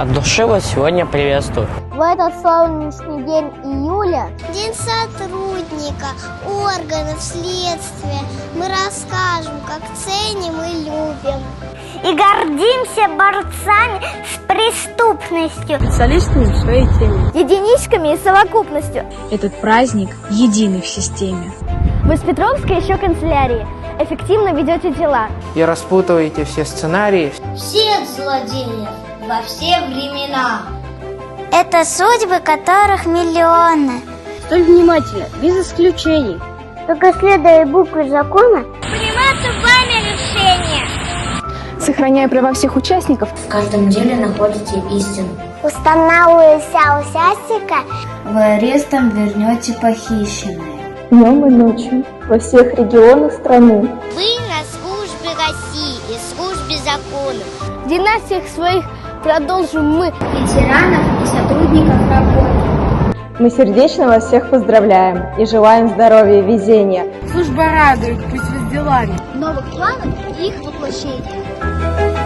От души вас сегодня приветствую. В этот солнечный день июля, День сотрудника, органов, следствия, мы расскажем, как ценим и любим. и гордимся борцами с преступностью, специалистами в своей теме. единичками и совокупностью. Этот праздник единый в системе. Вы с Петровской еще канцелярии эффективно ведете дела. И распутываете все сценарии. Всех злодеев во все времена. Это судьбы, которых миллионы. Столь внимательно, без исключений. Только следуя букве закона, принимаются вами решения. Сохраняя права всех участников, В каждом деле находите истину. Устанавливая участника, Вы арестом вернете похищенное. днем и ночью, во всех регионах страны. Вы на службе России и службе законов. династиях своих продолжим мы. Ветеранов и сотрудников работы. Мы сердечно вас всех поздравляем и желаем здоровья и везения. Служба радует, пусть вас делами. Новых планов и их воплощения.